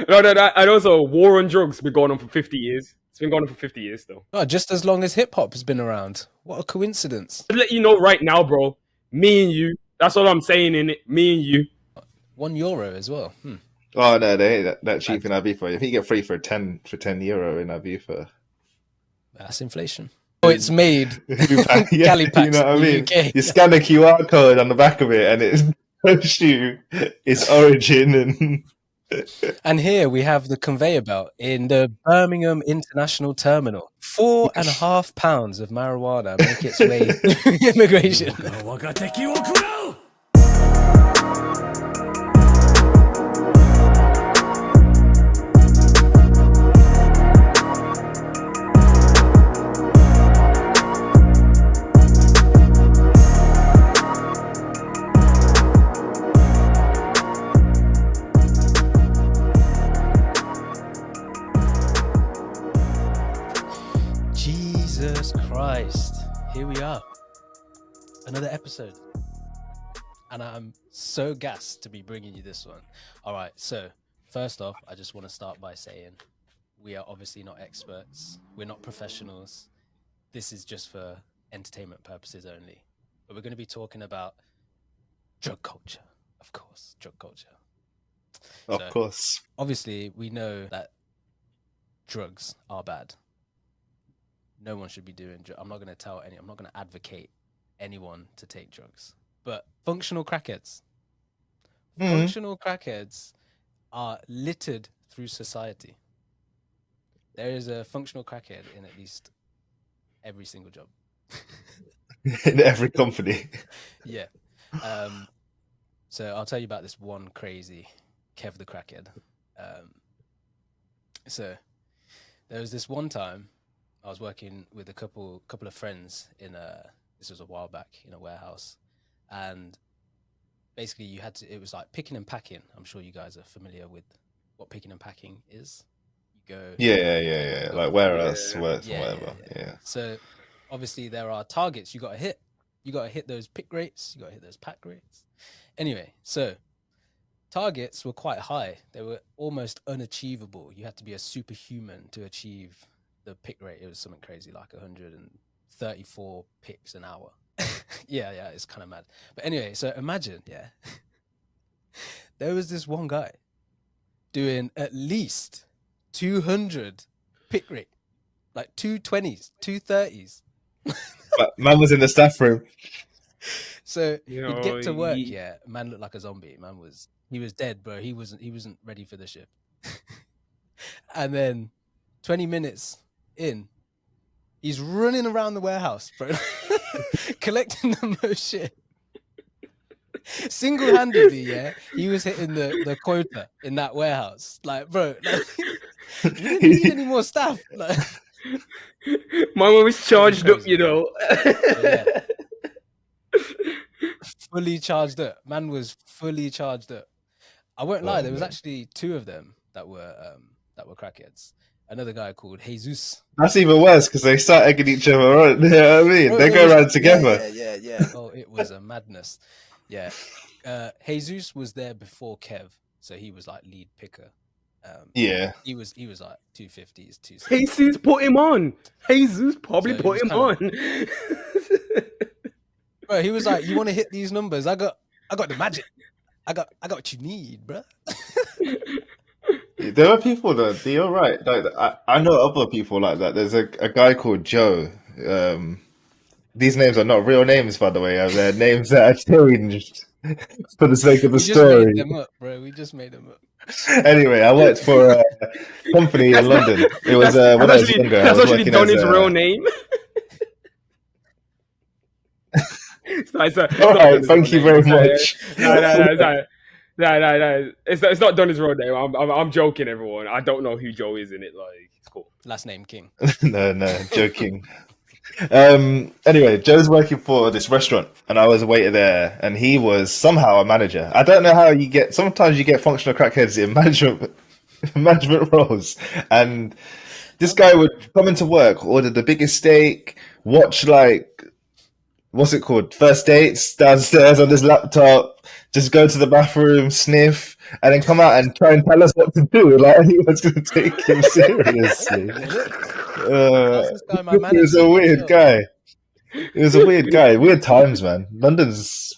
No. And also, war on drugs been going on for 50 years. It's been going on for 50 years still. Oh, just as long as hip hop has been around. What a coincidence. I'll let you know right now, bro. Me and you. That's all I'm saying in it. Me and you. €1 as well. Oh no, they ain't that cheap in Ibiza. If you get free for €10 in Ibiza, That's inflation. Oh, it's made. yeah, Calipax, you know what I mean. UK. You scan a QR code on the back of it, and it shows you its origin. And here we have the conveyor belt in the Birmingham International Terminal. £4.5 of marijuana make its way through immigration. Jesus Christ. Here we are. Another episode. And I'm so gassed to be bringing you this one. All right, so first off, I just want to start by saying we are obviously not experts. We're not professionals. This is just for entertainment purposes only. But we're going to be talking about drug culture, of course, drug culture. Of course. Obviously, we know that drugs are bad. No one should be doing drugs. I'm not going to advocate anyone to take drugs. But functional crackheads. Functional crackheads are littered through society. There is a functional crackhead in at least every single job. In every company. Yeah. So I'll tell you about this one crazy Kev the crackhead. So there was this one time I was working with a couple of friends this was a while back, in a warehouse, and basically it was like picking and packing. I'm sure you guys are familiar with what picking and packing is. You go, Yeah. Like warehouse works and whatever. Yeah. So obviously there are targets you got to hit. You got to hit those pick rates. You got to hit those pack rates. Anyway, so targets were quite high. They were almost unachievable. You had to be a superhuman to achieve the pick rate. It was something crazy, like 134 picks an hour. yeah, it's kind of mad. But anyway, so imagine, there was this one guy doing at least 200 pick rate, like 220s, 230s. But man was in the staff room. So he'd get to work, man looked like a zombie. He was dead, bro. He wasn't ready for the shift. And then 20 minutes in, he's running around the warehouse, bro, collecting the most shit. Single-handedly, he was hitting the quota in that warehouse. Like, bro, you didn't need any more staff. Like, my one was charged up, you know. Fully charged up. Man was fully charged up. I won't lie, there was actually two of them that were crackheads. Another guy called Jesus. That's even worse because they start egging each other on. You know what I mean? They go around together. Yeah. Oh, it was a madness. Yeah. Jesus was there before Kev, so he was like lead picker. He was like 250s, 260s. Jesus put him on. Jesus probably put him on. Bro, he was like, "You want to hit these numbers? I got the magic. I got what you need, bro." There are people that you're right. Like I know other people like that. There's a guy called Joe. These names are not real names, by the way. They're names that are changed for the sake of the story. We just made them up, bro. We just made them up. Anyway, I worked for a company in London. It was when I was younger. That's actually Donny's real name. All right, thank you very much. No. It's not Donny's real name. I'm joking, everyone. I don't know who Joe is in it. Like, it's cool. Last name King. No, joking. Anyway, Joe's working for this restaurant, and I was a waiter there, and he was somehow a manager. I don't know how sometimes you get functional crackheads in management roles, and this guy would come into work, order the biggest steak, watch what's it called? First dates downstairs on his laptop, just go to the bathroom, sniff, and then come out and try and tell us what to do. Like anyone's going to take him seriously. How's this guy my He manager? was a weird guy. He was a weird guy. Weird times, man. London's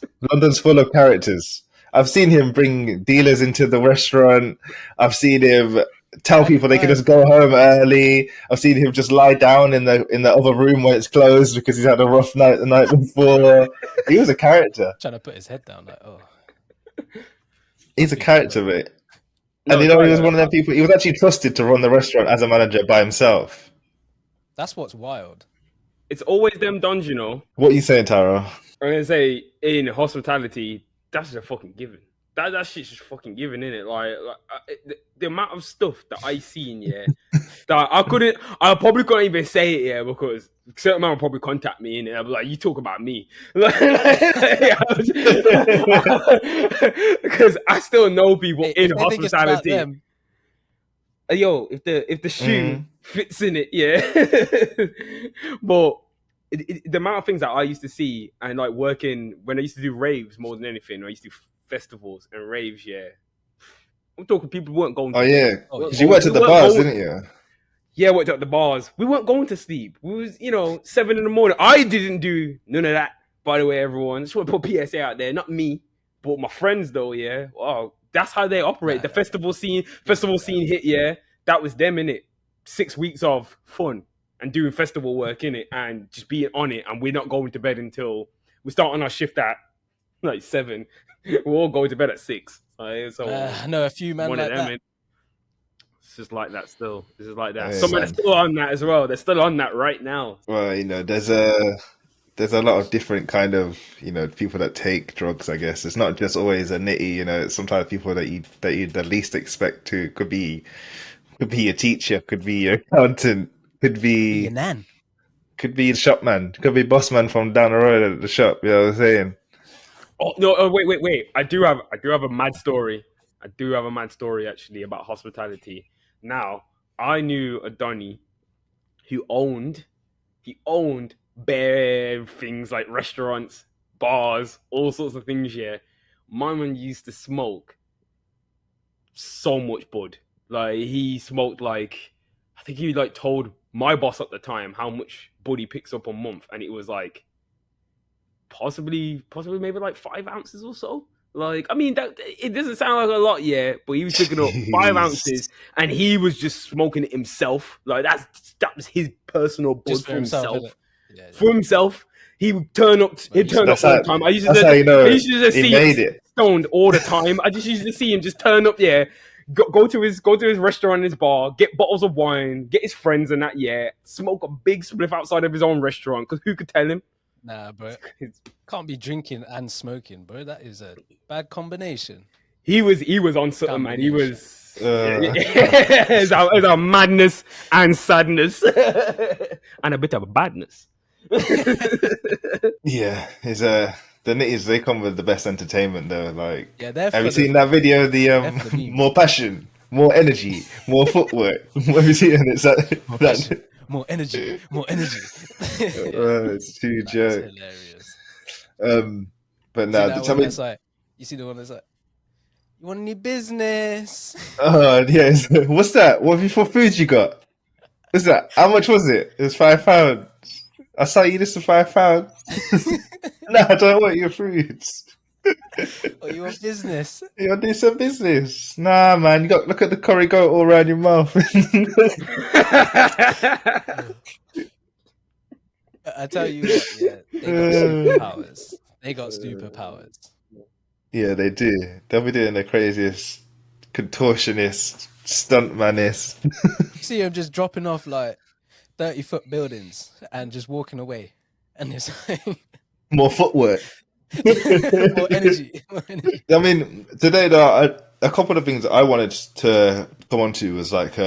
full of characters. I've seen him bring dealers into the restaurant. I've seen him tell people they can just go home early. I've seen him just lie down in the other room when it's closed because he's had a rough night the night before. He was a character. Trying to put his head down, like, oh. He's a character, mate. No, And he was one of them people. He was actually trusted to run the restaurant as a manager by himself. That's what's wild. It's always them dons, you know. What are you saying, Taro? I'm gonna say in hospitality, that's just a fucking given. That shit's just fucking given, innit? The amount of stuff that I seen, yeah, that I probably couldn't even say it, yeah, because certain man will probably contact me, and I'll be like, "You talk about me," because I still know people in hospitality. Yo, if the shoe fits in it, yeah. But the amount of things that I used to see and like working when I used to do raves more than anything, I used to do festivals and raves, yeah. I'm talking people weren't going to sleep. Because you worked at the bars, didn't you? Yeah, I worked at the bars. We weren't going to sleep. We was, 7 a.m. I didn't do none of that, by the way, everyone. Just want to put PSA out there. Not me, but my friends though, yeah. Wow. That's how they operate. The festival scene hit, yeah. That was them, innit? 6 weeks of fun and doing festival work, innit? And just being on it. And we're not going to bed until we start on our shift at like 7. We're all going to bed at 6. So I know a few men like that. It's just like that still. It's just like that. Yeah, some are still on that as well. They're still on that right now. Well, there's a lot of different kind of, people that take drugs, I guess. It's not just always a nitty, sometimes people that you the least expect to could be a teacher, could be your accountant, could be your nan, could be the shopman, could be boss man from down the road at the shop, you know what I'm saying? Oh no, wait. I do have a mad story. I do have a mad story actually about hospitality. Now, I knew a Donny who owned bare things like restaurants, bars, all sorts of things, yeah. My man used to smoke so much bud. Like he smoked I think he told my boss at the time how much bud he picks up a month, and it was like possibly maybe like 5 ounces or so. Like, I mean, that it doesn't sound like a lot, yeah, but he was picking up 5 ounces, and he was just smoking it himself. Like that was his personal bud for himself. Yeah. For himself, he would turn up. He'd turn up all the time. I used to just see him stoned all the time. I just used to see him just turn up. Yeah, go to his restaurant, his bar, get bottles of wine, get his friends and that. Yeah, smoke a big spliff outside of his own restaurant because who could tell him? Nah, bro. Can't be drinking and smoking, bro. That is a bad combination. He was on something, man. He was it was a madness and sadness and a bit of a badness. Yeah, the nitties, they come with the best entertainment though. Like, yeah, have you seen that video? The more passion, more energy, more footwork. Have you seen it? It's that. More energy. It's too joke. Hilarious. But now, you see the one that's like, you want any business? Oh yes. What's that? What for food you got? What's that? How much was it? It was £5. I saw you this for £5. No, I don't want your fruits. Oh, you want business? You want to do some business? Nah, man. You got look at the curry goat all around your mouth. I tell you what, yeah, they got superpowers. Yeah, they do. They'll be doing the craziest contortionist, stuntmanist. You see them just dropping off like 30-foot buildings and just walking away, and it's like more footwork. More energy. I mean, today though, a couple of things I wanted to come on to was like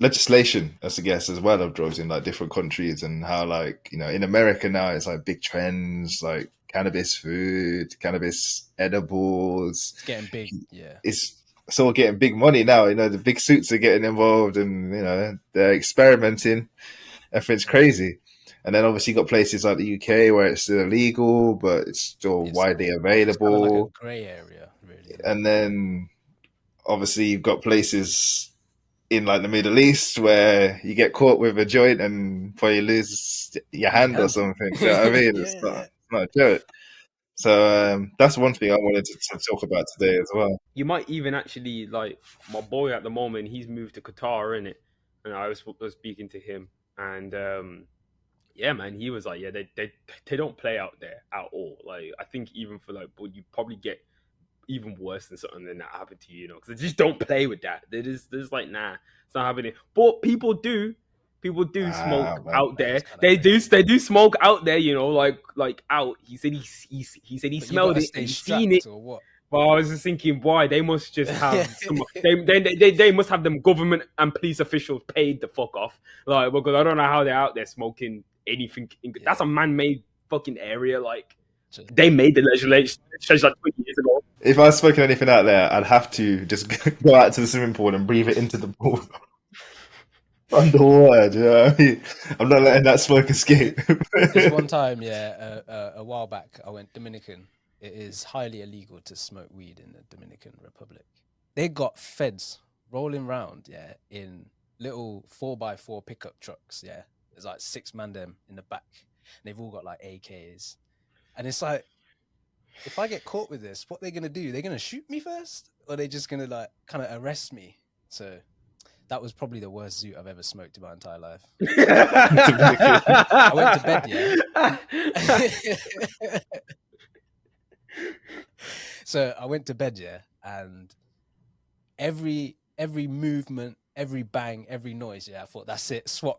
legislation, as I guess, as well of drugs in like different countries, and how like in America now it's like big trends like cannabis food, cannabis edibles. It's getting big, yeah. It's all getting big money now. The big suits are getting involved, and they're experimenting. Everything's crazy. And then obviously you got places like the UK where it's still illegal, but it's still widely available. It's kind of like a grey area, really. And then obviously you've got places in like the Middle East where you get caught with a joint and before you lose your hand or something. Do you know what I mean? Yeah. It's not a joke. So that's one thing I wanted to talk about today as well. You might even actually like my boy at the moment. He's moved to Qatar, in it, and was speaking to him, and yeah, man, he was like, yeah, they don't play out there at all. Like, I think even for like, but you probably get even worse than something than that happened to you, you know, because they just don't play with that. They're just like, nah, it's not happening. But people do Ah, smoke man. out there. That's kind of They do smoke out there, you know, like out. He said he said he But you smelled gotta it and stay he seen it. strapped or what? But I was just thinking, boy, they must just have some. They must have them government and police officials paid the fuck off, like, because I don't know how they're out there smoking anything. That's Yeah. a man-made fucking area. Like, Just, they made the legislation like 20 years ago. If I was smoking anything out there, I'd have to just go out to the swimming pool and breathe it into the pool underwater. Do you know what I mean? I'm not letting that smoke escape. this one time, yeah, a while back, I went Dominican. It is highly illegal to smoke weed in the Dominican Republic. They got feds rolling around, yeah, in little 4x4 pickup trucks, yeah. There's like 6 man them in the back. And they've all got like AKs. And it's like, if I get caught with this, what they're gonna do? They're gonna shoot me first? Or are they just gonna like kind of arrest me? So that was probably the worst zoot I've ever smoked in my entire life. I went to bed, yeah. So I went to bed, yeah, and every movement, every bang, every noise, yeah, I thought that's it. SWAT,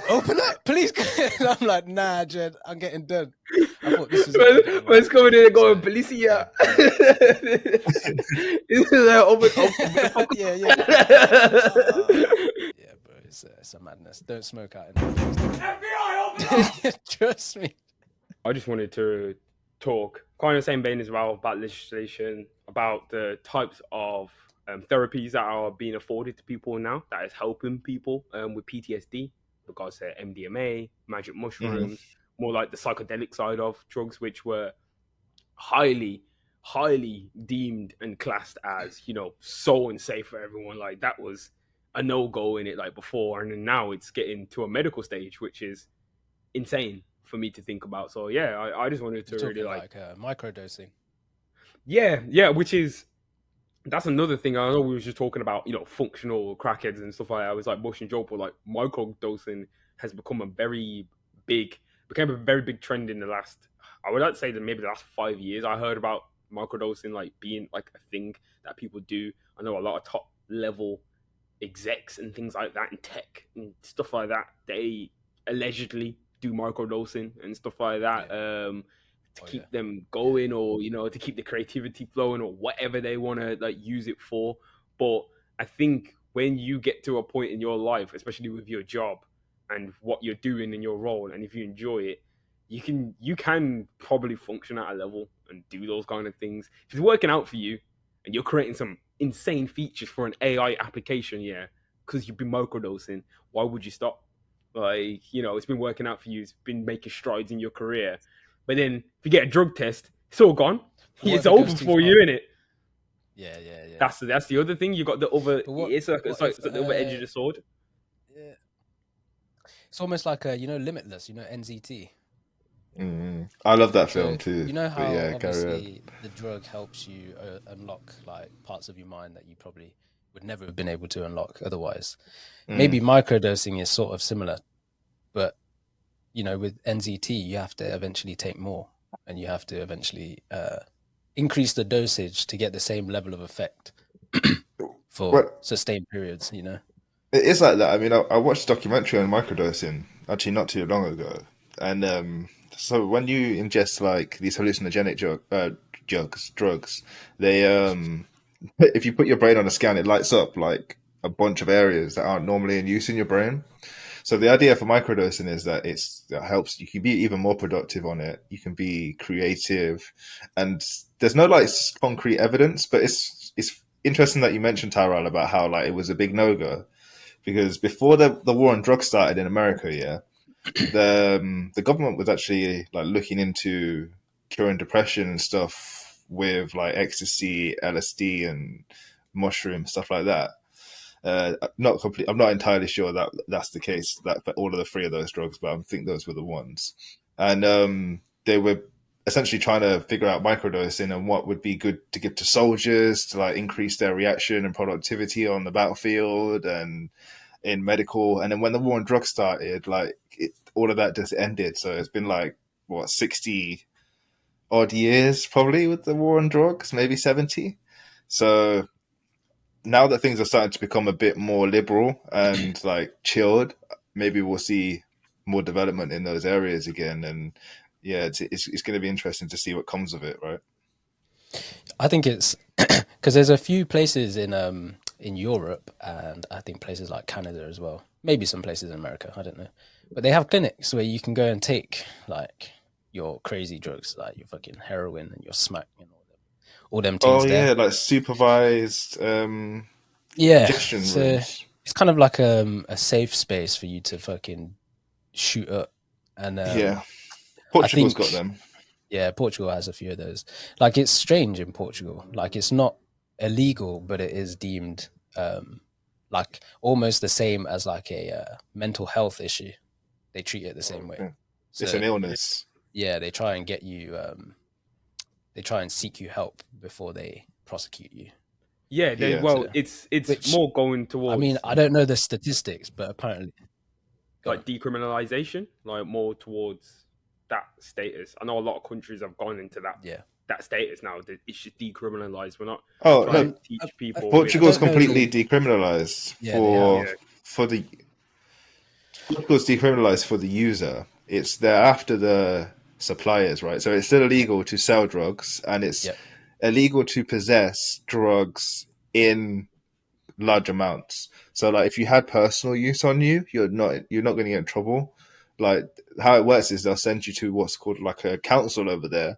open up, please. And I'm like, nah, Jed, I'm getting done. I thought this was it. Man's coming in and going, So, Policia. yeah, yeah. Yeah, bro, it's a madness. Don't smoke out in the FBI. Trust me. I just wanted to talk, kind of the same vein as well, about legislation, about the types of therapies that are being afforded to people now that is helping people with PTSD, regards to MDMA, magic mushrooms, more like the psychedelic side of drugs, which were highly deemed and classed as, you know, so unsafe for everyone. Like, that was a no-go in it, like, before, and then now it's getting to a medical stage, which is insane for me to think about. So yeah, I just wanted to You're really talking like microdosing. yeah, which is, that's another thing. I know we were just talking about, you know, functional crackheads and stuff like that. I was like Bush and Joe, but like microdosing has became a very big trend in the last, I would like to say that maybe the last 5 years. I heard about microdosing like being like a thing that people do. I know a lot of top level execs and things like that in tech and stuff like that, they allegedly do microdosing and stuff like that, to keep them going, or, you know, to keep the creativity flowing, or whatever they want to like use it for. But I think when you get to a point in your life, especially with your job and what you're doing in your role, and if you enjoy it, you can probably function at a level and do those kind of things. If it's working out for you and you're creating some insane features for an AI application, yeah, because you've been microdosing, why would you stop? Like, you know, it's been working out for you. It's been making strides in your career. But then if you get a drug test, it's all gone. What It's if it over goes too for far? you, innit? Yeah, yeah, yeah. That's the other thing. You got the other. But what? It's like what it's like, if, it's like the other edge of the sword. yeah. It's almost like you know, Limitless. You know, NZT. I love that So film too. you know But how yeah, carry on. obviously the drug helps you unlock like parts of your mind that you probably would never have been able to unlock otherwise. Maybe microdosing is sort of similar, but you know, with NZT, you have to eventually take more, and you have to eventually increase the dosage to get the same level of effect for But sustained periods. You know. it is like that. I mean, I watched a documentary on microdosing actually not too long ago, and so when you ingest like these hallucinogenic drugs, they if you put your brain on a scan, it lights up like a bunch of areas that aren't normally in use in your brain. So the idea for microdosing is that it helps you can be even more productive on it. You can be creative, and there's no like concrete evidence, but it's interesting that you mentioned, Tyrell, about how like it was a big no go because before the war on drugs started in America, yeah, the government was actually like looking into curing depression and stuff with like ecstasy, LSD, and mushrooms, stuff like that. Not complete. I'm not entirely sure that that's the case that for all of the three of those drugs, but I think those were the ones. And they were essentially trying to figure out microdosing and what would be good to give to soldiers to like increase their reaction and productivity on the battlefield and in medical. And then when the war on drugs started, like all of that just ended. So it's been like what 60 odd years probably with the war on drugs, maybe 70. So now that things are starting to become a bit more liberal and like chilled, maybe we'll see more development in those areas again. And yeah, it's going to be interesting to see what comes of it, right? I think it's because there's a few places in Europe and I think places like Canada as well. Maybe some places in America, I don't know. But they have clinics where you can go and take like your crazy drugs, like your fucking heroin and your smack and all them Oh things there. yeah, like supervised Yeah. ingestion So rooms. it's kind of like a safe space for you to fucking shoot up. And Yeah, I Portugal's got think them. yeah, Portugal has a few of those. Like it's strange in Portugal. Like it's not illegal, but it is deemed like almost the same as like a mental health issue. They treat it the same way. Okay. It's So an illness. yeah, they try and get you. They try and seek you help before they prosecute you. Yeah, they Yeah, well, So it's which more going I mean, towards I don't know the statistics, but apparently, go on. like decriminalization, like more towards that status. I know a lot of countries have gone into Yeah. that status now. That it's just decriminalized. We're not Oh trying no, to teach people with I Portugal's don't know. completely decriminalized Yeah, they have. yeah. for the Portugal's decriminalized for the user. It's there after the suppliers, right? So it's still Yeah. illegal to sell drugs, and it's Yep. illegal to possess drugs in large amounts. So like if you had personal use on you, you're not going to get in trouble. Like how it works is they'll send you to what's called like a council over there,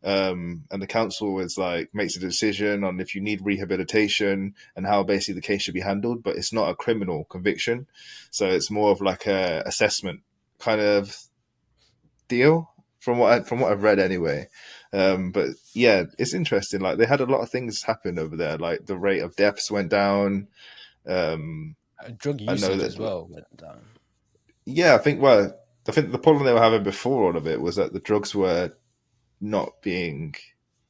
and the council is like makes a decision on if you need rehabilitation and how basically the case should be handled. But it's not a criminal conviction, so it's more of like a assessment kind of deal from what I've read anyway. But yeah, it's interesting. Like they had a lot of things happen over there. Like the rate of deaths went down. Um, Drug I know usage that. as well went down. Yeah, I think the problem they were having before all of it was that the drugs were not being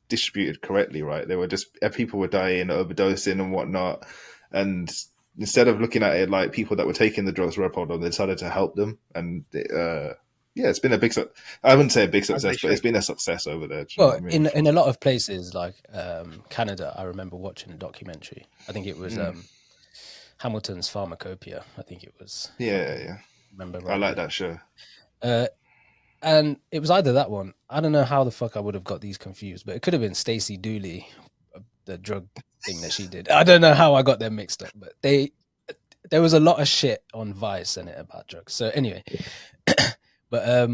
distributed correctly, right? They were just people were dying, overdosing and whatnot, and instead of looking at it like people that were taking the drugs were a problem, they decided to help them, and yeah, it's been a big. I wouldn't say a big As they success, but it's should. been a success over there. Do you know Well, what I mean? in a lot of places like Canada, I remember watching a documentary. I think it was Mm. Hamilton's Pharmacopoeia. I think it was, if I Yeah, can yeah, remember I like rightly. that show. Uh, and it was either that one. I don't know how the fuck I would have got these confused, but it could have been Stacey Dooley, the drug thing that she did. I don't know how I got them mixed up, but there was a lot of shit on Vice and it about drugs. So anyway, but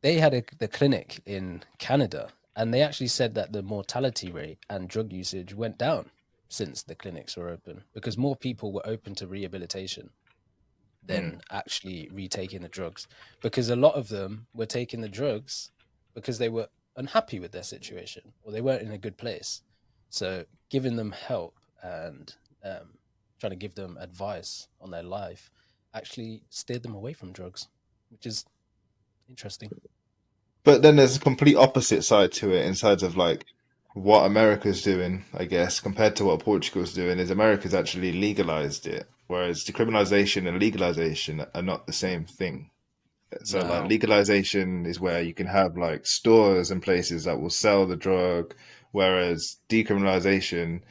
they had the clinic in Canada, and they actually said that the mortality rate and drug usage went down since the clinics were open because more people were open to rehabilitation Mm. than actually retaking the drugs, because a lot of them were taking the drugs because they were unhappy with their situation or they weren't in a good place. So giving them help and trying to give them advice on their life actually steered them away from drugs, which is interesting. But then there's a complete opposite side to it, in sides of like what America's doing, I guess, compared to what Portugal's doing, is America's actually legalized it, whereas decriminalization and legalization are not the same thing. So like No. No. legalization is where you can have like stores and places that will sell the drug, whereas decriminalization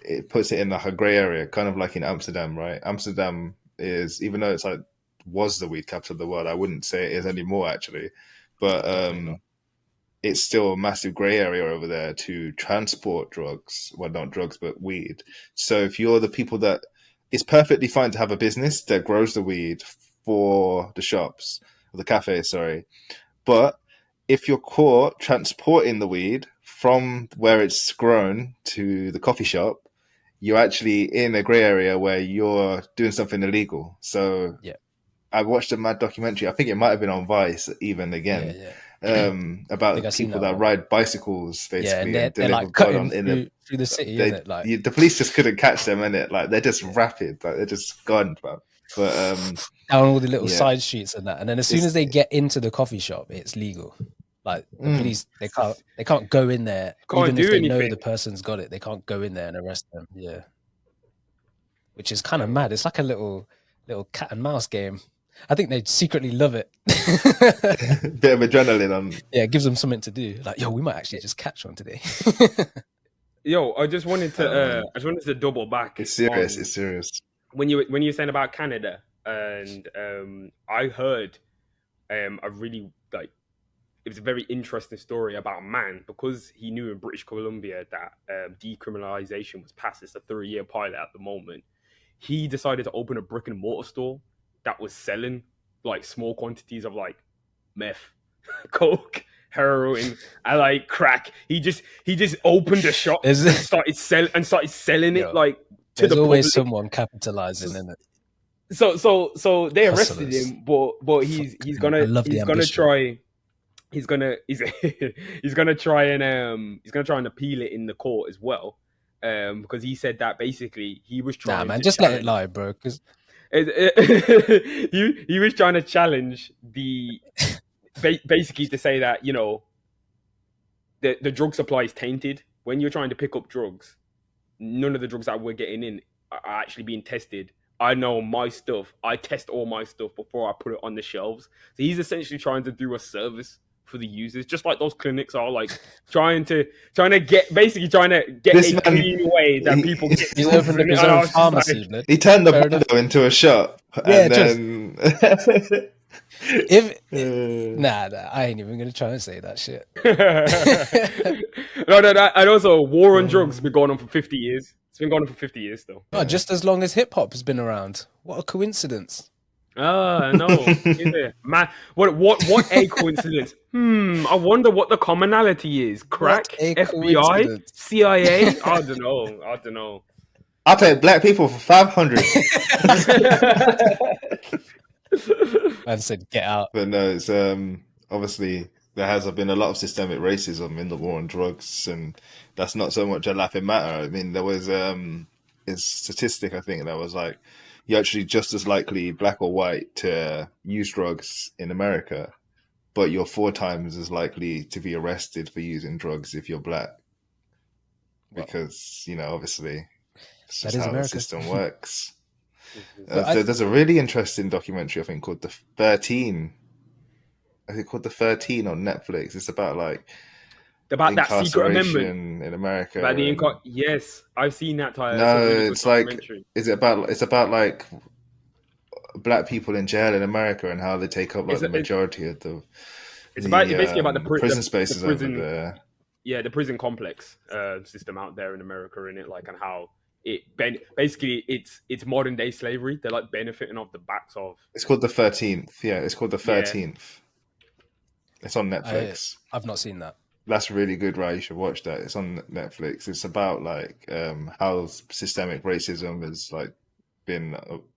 it puts it in like a gray area, kind of like in Amsterdam, right? Amsterdam is, even though it's like was the weed capital of the world, I wouldn't say it is anymore actually, but Definitely not. it's still a massive gray area over there to transport drugs. Well, not drugs, but weed. So if you're the people that, it's perfectly fine to have a business that grows the weed for the shops, or the cafes, sorry. But if you're caught transporting the weed from where it's grown to the coffee shop, you're actually in a gray area where you're doing something illegal. So Yeah. I watched a mad documentary. I think it might have been on Vice even Yeah. again, Yeah. about think I've seen people that that one. ride bicycles Yeah, and basically they're and deliver like God cutting on in the. through the city, They isn't it? Like, the police just couldn't catch them, innit? Like they're just yeah, rapid, like they're just gone, bro. But down all the little yeah, side streets and that. And then as soon it's as they get into the coffee shop, it's legal. Like the mm, police, they can't go in there, Can't even if do they know the anything. person's got it. They can't go in there and arrest them. Yeah, which is kind Yeah, of man. mad. It's like a little cat and mouse game. I think they secretly love it. bit of adrenaline on. Yeah, it gives them something to do. Like, yo, we might actually just catch one today. Yo, Man, I just wanted to double back it's serious. on It's serious. when you were saying about Canada, and I heard a really like it was a very interesting story about a man because he knew in British Columbia that decriminalization was passed. It's a 3-year pilot at the moment. He decided to open a brick and mortar store that was selling like small quantities of like meth, coke, heroin, and like crack. He just opened a shop there's, and started selling it yo, like to there's the always public. someone capitalizing in it. So they arrested Hustlers. him, but he's Fucking, I gonna love the he's gonna ambition. try he's gonna try and appeal it in the court as well, because he said that basically he was Nah, trying man, to just let it challenge lie, bro. Because he was trying to challenge the basically to say that the drug supply is tainted when you're trying to pick up drugs. None of the drugs that we're getting in are actually being tested. I know my stuff. I test all my stuff before I put it on the shelves. So he's essentially trying to do a service for the users, just like those clinics are like trying to get This a man, clean way that people get he's drugs opened in up it. his And I own was just pharmacy, like, blood. he turned the Fair enough. bando into a shop, Yeah, and just then. if uh, nah, I ain't even gonna try and say that shit. no, and also war on drugs has been um, going on for 50 years. It's been going on for 50 years still. Oh, yeah. just as long as hip hop has been around. What a coincidence! Ah, no. Is it? Man, what a coincidence. I wonder what the commonality is. What Crack? a FBI? coincidence! CIA? I don't know. I don't know. I'll take black people for 500. Man said, "Get out." But no, it's obviously there has been a lot of systemic racism in the war on drugs, and that's not so much a laughing matter. I mean, there was a statistic I think that was like you're actually just as likely black or white to use drugs in America, but you're 4 times as likely to be arrested for using drugs if you're black, Well, because obviously it's that just is how the America. system works. But I, There's a really interesting documentary I think called The 13. I think called The 13 on Netflix. It's about like About that secret amendment. incarceration in America, About the and yes, I've seen that, Tyler. It's a no, really good it's like documentary. it's about like black people in jail in America and how they take up like It's the it's, majority of the it's about basically about prison the spaces over prison, there. yeah, the prison complex system out there in America, in it, like, and how basically it's modern day slavery. They're like benefiting off the backs of It's called The 13th. Yeah, it's called The yeah. 13th. It's on Netflix. I've not seen that. That's really good, right? You should watch that. It's on Netflix. It's about like how systemic racism has like been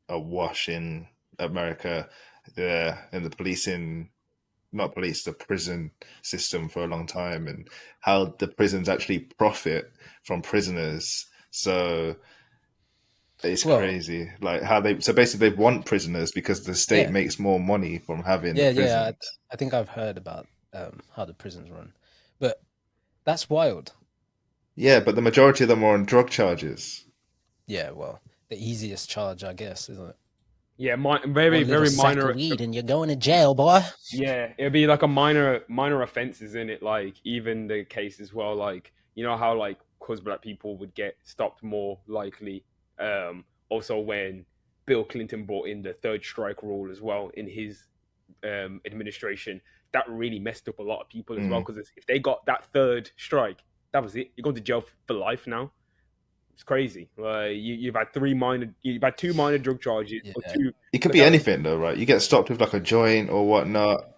awash in America, and the policing, not police, the prison system for a long time, and how the prisons actually profit from prisoners. So it's Well, crazy, like how so basically they want prisoners because the state yeah, makes more money from having the yeah, yeah. prisons. I think I've heard about how the prisons run, but that's wild. Yeah, but the majority of them are on drug charges. Yeah, well, the easiest charge, I guess, isn't it? Yeah, One little very sack minor. of weed and you're going to jail, boy. Yeah, it'd be like a minor offenses in it. Like even the case as well. Like how like because black people would get stopped more likely. Also when Bill Clinton brought in the third strike rule as well in his administration, that really messed up a lot of people as well. Mm. Because if they got that third strike, that was it. You're going to jail for life now. It's crazy. Like you've had two minor drug charges or Yeah, two. It could But be that, anything though, right? You get stopped with like a joint or whatnot,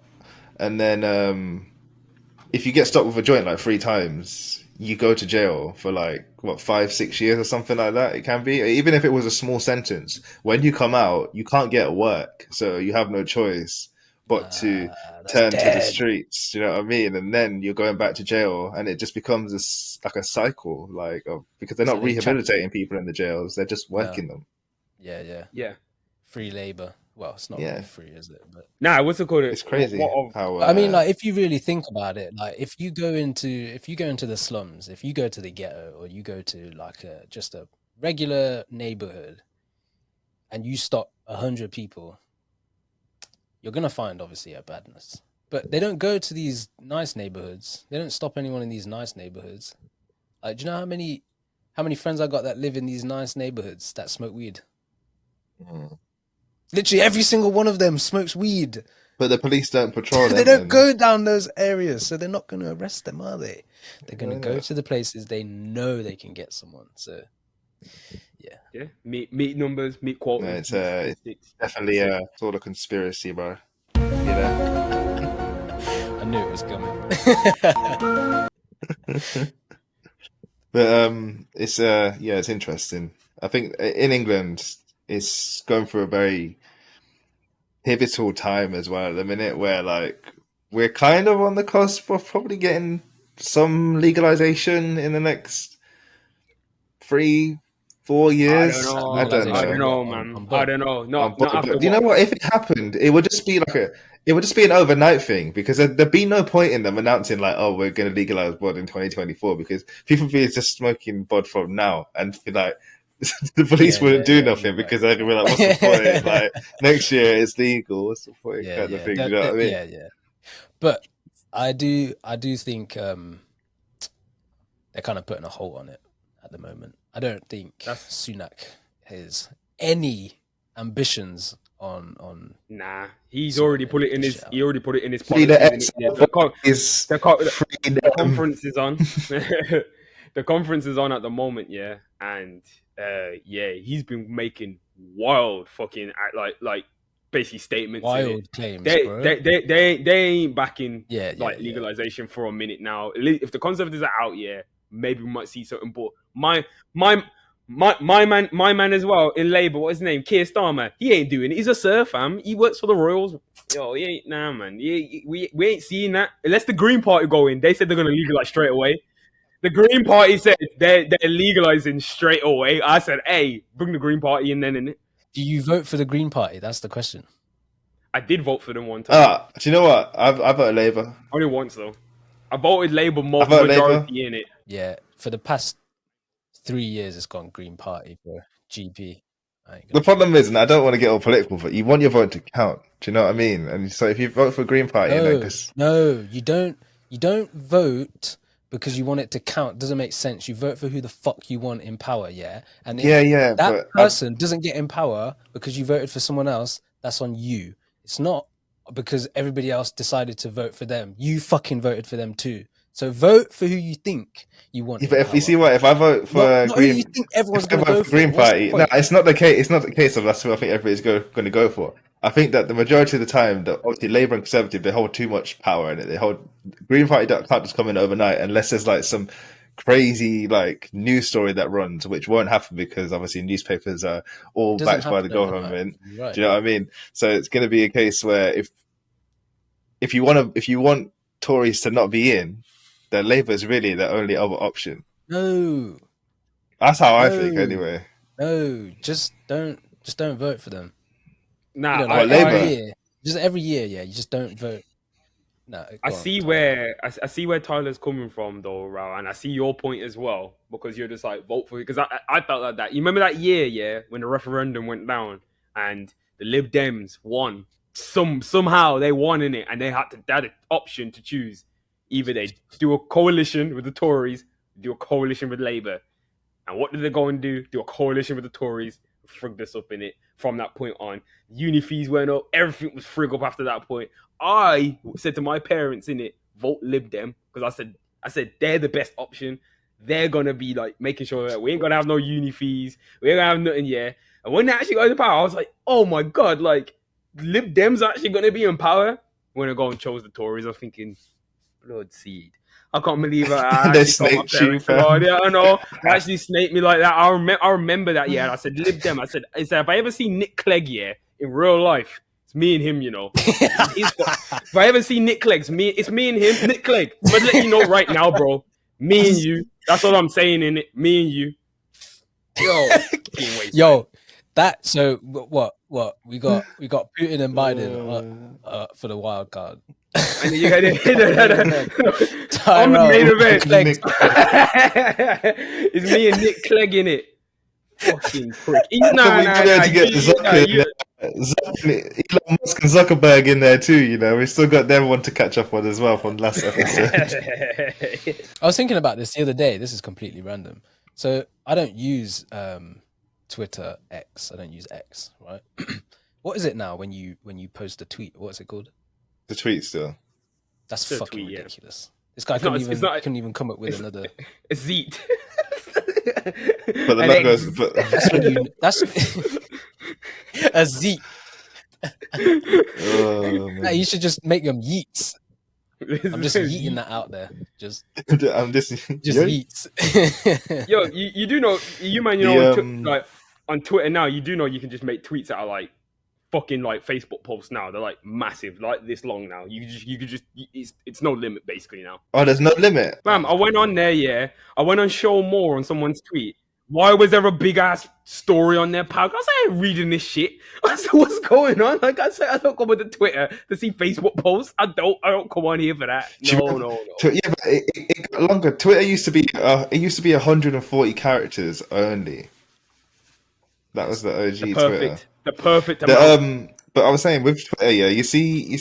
and then if you get stopped with a joint like 3 times, you go to jail for like what 5, 6 years or something like that. It can be, even if it was a small sentence. When you come out, you can't get work, so you have no choice but to That's turn to the dead. streets. You know what I mean? And then you're going back to jail, and it just becomes like a cycle, because they're So not they trap rehabilitating people in the jails; they're just working them. Yeah. Yeah. Free labor. Well, it's not Yeah. really free, is it? But Nah, what's it called? It's crazy how. I mean, like, if you really think about it, like, if you go into the slums, if you go to the ghetto, or you go to like just a regular neighborhood, and you stop 100 people, you're gonna find obviously a badness. But they don't go to these nice neighborhoods. They don't stop anyone in these nice neighborhoods. Like, do you know how many friends I got that live in these nice neighborhoods that smoke weed? Literally every single one of them smokes weed. But the police don't patrol them. They don't go down those areas, so they're not going to arrest them, are they? They're going to go Yeah. to the places they know they can get someone. So, Yeah. Meet numbers, meet quotas. No, it's definitely it's all a conspiracy, bro. You know. I knew it was coming. But it's interesting. I think in England it's going through a very pivotal time as well at the minute, where like we're kind of on the cusp of probably getting some legalization in the next 3-4 years. I don't know, man. I don't know. Not after. But you know what? If it happened, it would just be an overnight thing, because there'd be no point in them announcing like, "Oh, we're going to legalize bud in 2024," because people be just smoking bud from now, and feel like the police wouldn't do nothing because they're going to be like, "What's the point? Like next year it's legal. What's the point?" Kind of thing. You know what I mean? Yeah. But I do think they're kind of putting a halt on it at the moment. I don't think Sunak has any ambitions on. Nah, he's already put it in his. He already put it in his policy. The conference is on. The conference is on at the moment, yeah, and he's been making wild fucking like basically statements. Wild claims. They ain't backing legalization for a minute now. If the Conservatives are out, maybe we might see something. But my man as well in Labour, what's his name? Keir Starmer. He ain't doing it. He's a serf, fam. He works for the Royals. Yo, he ain't man. We ain't seeing that unless the Green Party go in. They said they're gonna legalize straight away. The Green Party said they're legalizing straight away. I said, hey, bring the Green Party in then, innit? Do you vote for the Green Party? That's the question. I did vote for them one time. Do you know what? I voted Labour. Only once though. I voted Labour more majority in it. Yeah, for the past 3 years, it's gone Green Party for GP. The problem is, and I don't want to get all political, but you want your vote to count. Do you know what I mean? And so if you vote for Green Party, no, you don't. You don't vote because you want it to count. It doesn't make sense. You vote for who the fuck you want in power, yeah. And if that person doesn't get in power because you voted for someone else, that's on you. It's not because everybody else decided to vote for them. You fucking voted for them too. So vote for who you think you want. But if you see what, if I vote for not Green, who you think everyone's going to go for Green Party, no, it's not the case. It's not the case of that's who I think everybody's going to go for. I think that the majority of the time, that obviously Labour and Conservative, they hold too much power in it. They hold Green Party can't just come in overnight unless there's like some crazy like news story that runs, which won't happen because obviously newspapers are all backed by the government. Right. Do you know what I mean? So it's going to be a case where if you want Tories to not be in, then Labour is really the only other option. No, that's how I think anyway. No, just don't vote for them. Nah, Labour. Just every year, yeah. You just don't vote. No, I see where Tyler's coming from, though, Rao, and I see your point as well because you're just like vote for it. Because I felt like that. You remember that year, yeah, when the referendum went down and the Lib Dems won. Somehow they won in it, and they had an option to choose. Either they do a coalition with the Tories, do a coalition with Labour. And what did they go and do? Do a coalition with the Tories, frig this up in it. From that point on, uni fees went up, everything was frig up after that point. I said to my parents in it, vote Lib Dem, because I said they're the best option. They're gonna be like making sure that we ain't gonna have no uni fees, we ain't gonna have nothing, yeah. And when they actually got into power, I was like, oh my god, like Lib Dem's actually gonna be in power. When I go and chose the Tories, I was thinking, blood seed. I can't believe I they snaked you, yeah, I know. They actually snaked me like that. I remember that, yeah. I said, Lib Dem. I said, if I ever see Nick Clegg, yeah, in real life, It's me and him, you know. If I ever see Nick Clegg, it's me and him, Nick Clegg. I'm gonna let you know right now, bro. Me and you. That's what I'm saying in it. Me and you. Yo, that so what we got Putin and Biden for the wild card. And you got it on the main event. It's me and Nick Clegg in it. Fucking prick. Elon Musk and Zuckerberg in there too. You know, we still got them one to catch up on as well from last episode. I was thinking about this the other day. This is completely random. So I don't use Twitter X. I don't use X, right? What is it now when you post a tweet? What's it called? The tweet still. That's still fucking tweet, ridiculous. This guy couldn't even come up with another. A zeet. But the logos. That's a zeet. You should just make them yeets. I'm just yeeting that out there. I'm just yeets. Yo, you do know, like on Twitter now, you do know you can just make tweets that are like fucking like Facebook posts now. They're like massive, like this long now. You could just it's no limit basically now. Oh, there's no limit. Fam, I went on there, yeah. I went on Show More on someone's tweet. Why was there a big ass story on their page? I was like, reading this shit. I said, what's going on? Like I said, I don't come on Twitter to see Facebook posts. I don't come on here for that. No. Yeah, but it got longer. Twitter used to be 140 characters only. That was the OG Twitter. The perfect amount. But I was saying with Twitter, yeah, you see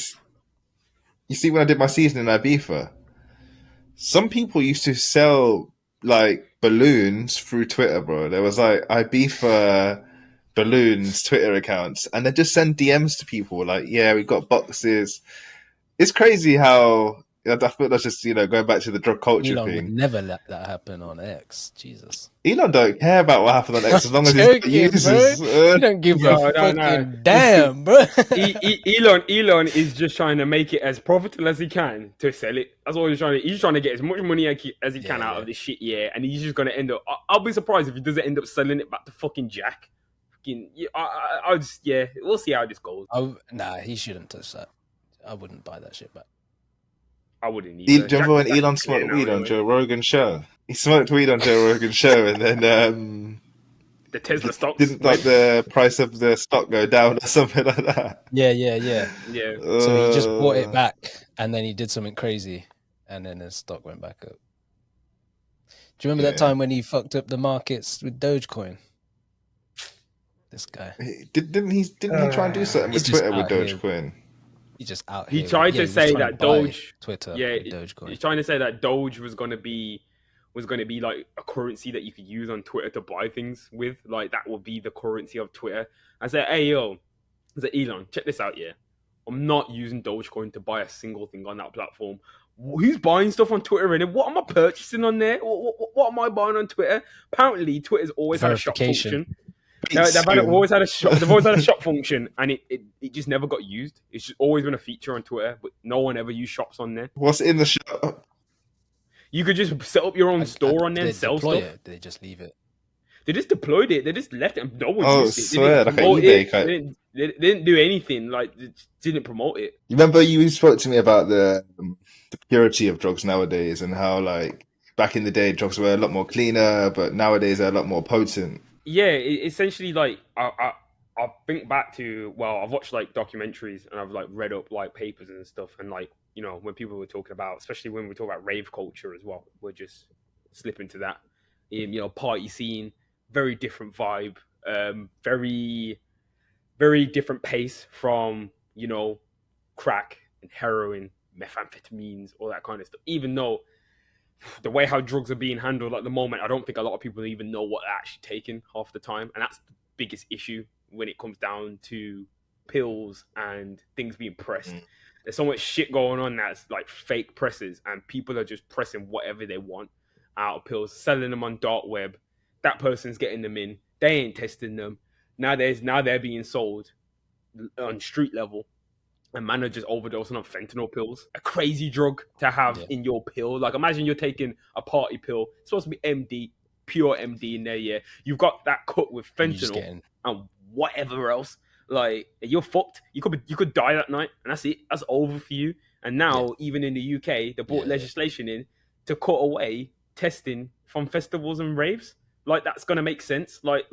when I did my season in Ibiza, some people used to sell like balloons through Twitter, bro. There was like Ibiza balloons Twitter accounts, and they just send DMs to people like, yeah, we got boxes. It's crazy how I feel that's just going back to the drug culture Elon thing. Would never let that happen on X. Jesus. Elon don't care about what happened on X as long as he uses. He don't give a fucking damn, bro. Elon is just trying to make it as profitable as he can to sell it. That's all he's trying to. He's trying to get as much money as he can out of this shit, yeah. And he's just gonna end up. I'll be surprised if he doesn't end up selling it back to fucking Jack. I'll just we'll see how this goes. Nah, he shouldn't touch that. I wouldn't buy that shit back. I wouldn't either. Do you remember when Elon smoked weed on Joe Rogan's show? He smoked weed on Joe Rogan's show, and then the Tesla stocks didn't like the price of the stock go down or something like that. Yeah. So he just bought it back, and then he did something crazy, and then his stock went back up. Do you remember that time when he fucked up the markets with Dogecoin? This guy didn't he try and do something with Twitter with Dogecoin? He's just out here. He tried to say that Doge Twitter. Dogecoin. He's trying to say that Doge was going to be like a currency that you could use on Twitter to buy things with. Like that would be the currency of Twitter. I said, hey yo, I said, Elon, check this out, yeah. I'm not using Dogecoin to buy a single thing on that platform. Who's buying stuff on Twitter and what am I purchasing on there? What am I buying on Twitter? Apparently, Twitter's always had a shop function. They've always had a shop function, and it just never got used. It's just always been a feature on Twitter, but no one ever used shops on there. What's in the shop? You could just set up your own store on there and sell stuff. Did they just leave it? They just deployed it. They just left it. No one used it. Swear, like an eBay. They didn't do anything. Like, they didn't promote it. You remember you spoke to me about the purity of drugs nowadays and how, like, back in the day, drugs were a lot more cleaner, but nowadays they're a lot more potent. Yeah, essentially, like, I think back to, I've watched, like, documentaries and I've, like, read up, like, papers and stuff. And, like, when people were talking about, especially when we talk about rave culture as well, we're just slipping to that. Party scene, very different vibe, very, very different pace from, crack and heroin, methamphetamines, all that kind of stuff. Even though the way how drugs are being handled at the moment, I don't think a lot of people even know what they're actually taking half the time. And that's the biggest issue when it comes down to pills and things being pressed. There's so much shit going on that's like fake presses, and people are just pressing whatever they want out of pills, selling them on dark web. That person's getting them in. They ain't testing them. Now they're being sold on street level. And man are just overdosing on fentanyl pills. A crazy drug to have in your pill. Like, imagine you're taking a party pill. It's supposed to be MD, pure MD in there, yeah. You've got that cut with fentanyl and whatever else. like you're fucked. You could die that night, and that's it. That's over for you. And now, even in the UK, they brought legislation in to cut away testing from festivals and raves. Like that's gonna make sense. Like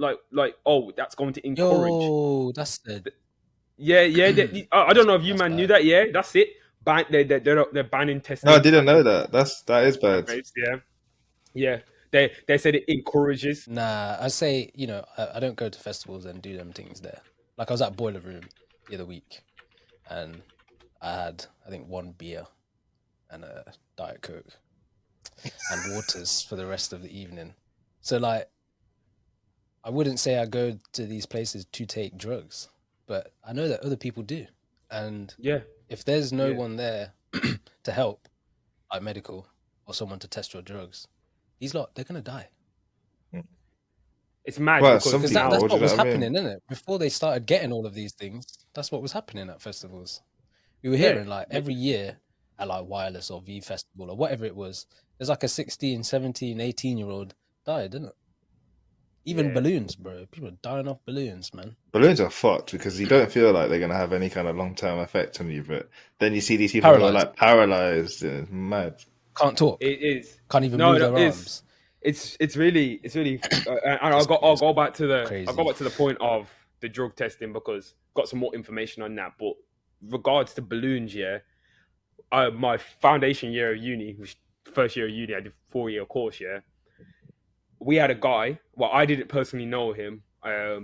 oh, that's going to encourage. Yo, that's the Yeah. I don't know if you That's man knew bad. that. Yeah, that's it. They're banning testing. No, I didn't know that. That is bad. Raves, yeah. They said it encourages. Nah, I say, I don't go to festivals and do them things there. Like I was at Boiler Room the other week and I had, I think, one beer and a Diet Coke and waters for the rest of the evening. So like, I wouldn't say I go to these places to take drugs, but I know that other people do. And Yeah, if there's no Yeah. one there to help, like medical or someone to test your drugs, these lot, they're going to die. it's mad Well, because some Because people- that's what what do was you know what I mean? happening, isn't it? Before they started getting all of these things, that's what was happening at festivals. We were Yeah. hearing like every year at like Wireless or V Festival or whatever it was, there's like a 16, 17, 18-year-old died, didn't it? Even Yeah. balloons, bro. People are dying off balloons, man. Balloons are fucked because you don't feel like they're going to have any kind of long-term effect on you, but then you see these people who are like paralyzed and it's mad. Can't talk. It is. Can't even No, move no, their it's- arms. It's really and I'll It's go back to the crazy. I'll go back to the point of the drug testing because I've got some more information on that. But regards to balloons, my foundation year of uni, which first year of uni, I did 4-year course. We had a guy. Well, I didn't personally know him.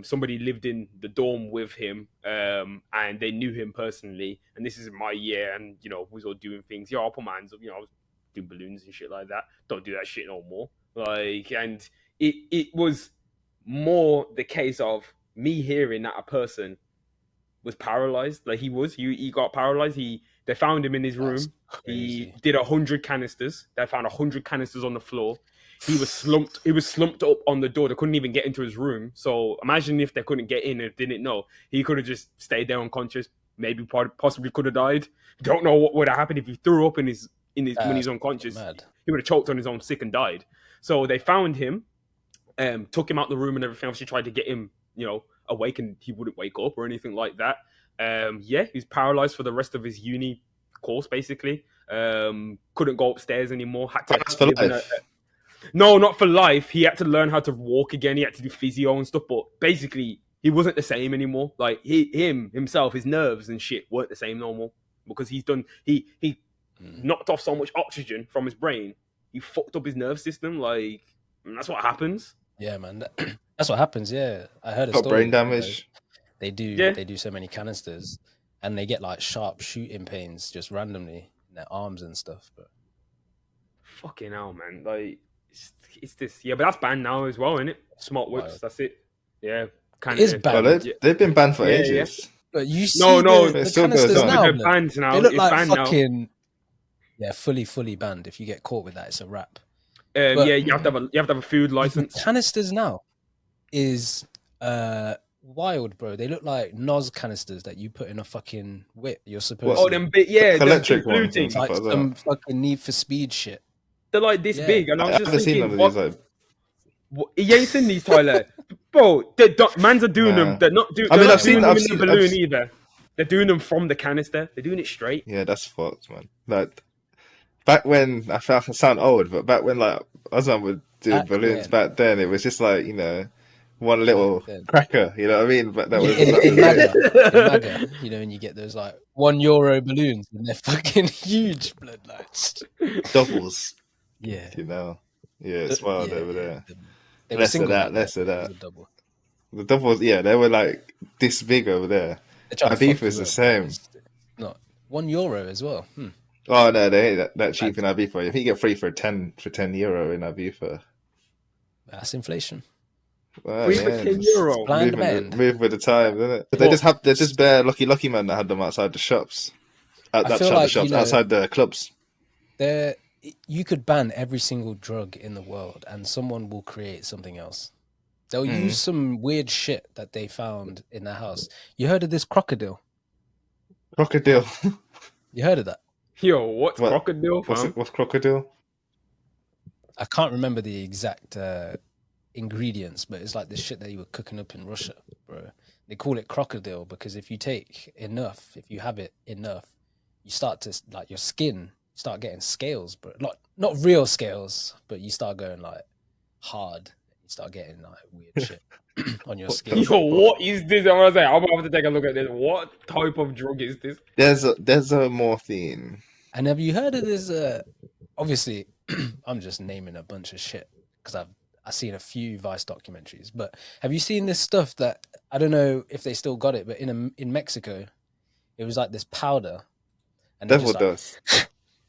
Somebody lived in the dorm with him, and they knew him personally. And this is my year, and we was all doing things. I'll put my hands up. I was doing balloons and shit like that. Don't do that shit no more. Like, and it was more the case of me hearing that a person was paralyzed. Like he got paralyzed. They found him in his room. That's He crazy. did 100 canisters. They found 100 canisters on the floor. He was slumped up on the door. They couldn't even get into his room. So imagine if they couldn't get in and didn't know. He could have just stayed there unconscious. Maybe possibly could have died. Don't know what would have happened if he threw up in his when he's unconscious. Mad. He would have choked on his own sick and died. So they found him, took him out the room and everything. Obviously tried to get him, awake, and he wouldn't wake up or anything like that. He was paralyzed for the rest of his uni course, basically. Couldn't go upstairs anymore. Had to That's for live in life. No, not for life. He had to learn how to walk again. He had to do physio and stuff. But basically, he wasn't the same anymore. Like himself, his nerves and shit weren't the same no more because he knocked off so much oxygen from his brain. He fucked up his nerve system. Like, and that's what happens. Yeah, man. That's what happens. Yeah, I heard a Got story. brain damage. They do so many canisters, and they get like sharp shooting pains just randomly in their arms and stuff. But Fucking hell, man. Like, it's this. Yeah, but that's banned now as well, isn't it? Smart whips. Wild. That's it. Yeah. It is banned. Well, they've been banned for Yeah, ages. But you see No, the it still goes canisters on. now, They're blood. banned now. They look It's like banned now. fucking fully banned. If you get caught with that, it's a wrap. Yeah, but- you have to have a food license. Canisters now is wild, bro. They look like Nos canisters that you put in a fucking whip. You're supposed Oh, to them big, yeah, them Electric big blue ones and things. stuff. like like that. some fucking Need for Speed shit. They're like this Yeah. big, and I I was just haven't seen none thinking, of these. Like, you ain't seen these, Tyler, bro. Mans are doing Nah. them. They're not doing. I mean, They're I've not doing seen- them I've in seen- the balloon I've- either. They're doing them from the canister. They're doing it straight. yeah, that's fucked, man. Like back when I sound old, but back when like Ozan would do Back balloons then. back then, it was just like one little Back then. cracker. You know what I mean? But that was in like, MAGA, and you get those like €1 balloons and they're fucking huge, blood lights. doubles. Yeah. Yeah, it's wild over there. They Less of single that, back less then, of but it was that. a double. The doubles, yeah, they were like this big over there. They try to Ibiza fuck you is the up, same. but it's not €1 as well. Oh no, they ain't that cheap in Ibiza. I think you get free for €10 in Ibiza. That's inflation. Well, Free for yeah, €10. just Supply and moving demand. move with the time, isn't it? But Well, they're just bare lucky men that had them outside the shops. Outside the clubs. You could ban every single drug in the world and someone will create something else. They'll use some weird shit that they found in their house. You heard of this crocodile? Crocodile. You heard of that? Yo, what's What? crocodile, fam? What's crocodile? I can't remember the exact ingredients, but it's like this shit that you were cooking up in Russia, bro. They call it crocodile because if you take enough, if you have it enough, you start to like your skin start getting scales, but not real scales, but you start going like hard. You start getting like weird shit on your skin. Yo, what is this? I'm gonna say, I'm gonna have to take a look at this. What type of drug is this? There's a morphine. And have you heard of this? Obviously, I'm just naming a bunch of shit because I've seen a few Vice documentaries. But have you seen this stuff that I don't know if they still got it, but in Mexico, it was like this powder, and Devil dust.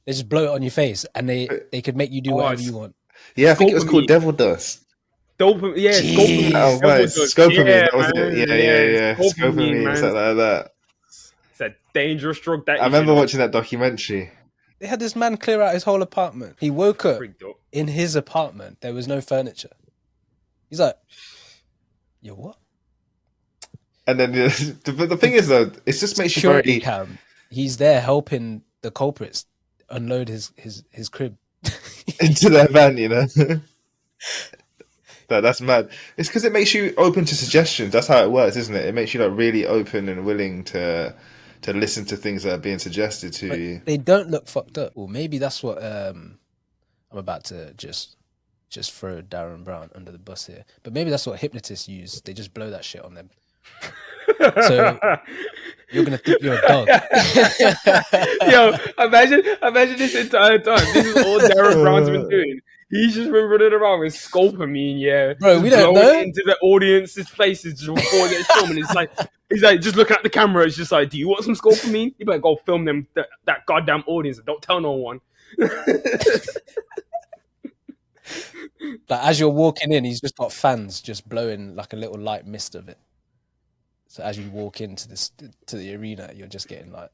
They just blow it on your face, and they could make you do whatever you want. Yeah, I think it was called Devil Dust. Dopamine, yeah, Jeez. Oh, right. Scopamine, yeah, that was man, it. Yeah. Scopamine, man. something like that. It's a dangerous drug. That I remember watching that documentary. They had this man clear out his whole apartment. He woke up Freaked up. in his apartment. There was no furniture. He's like, "Yo, what?" And then the thing is though, it just makes you Security very cam. He's there helping the culprits unload his crib into their van, you know. That's mad. It's because it makes you open to suggestions. That's how it works, isn't it? It makes you like really open and willing to listen to things that are being suggested to But you. they don't look fucked up. Well, maybe that's what I'm about to just throw Darren Brown under the bus here. But maybe that's what hypnotists use. They just blow that shit on them. So you're gonna think you're a dog. Yo, imagine this entire time. This is all Darren Brown's been doing. He's just been running around with scopamine, yeah. Bro, we don't know. Into the audience's faces just before they film, and he's like just looking at the camera. It's just like, do you want some scopamine? You better go film them that goddamn audience. Don't tell no one. Like as you're walking in, he's just got fans just blowing like a little light mist of it. So as you walk into to the arena, you're just getting like.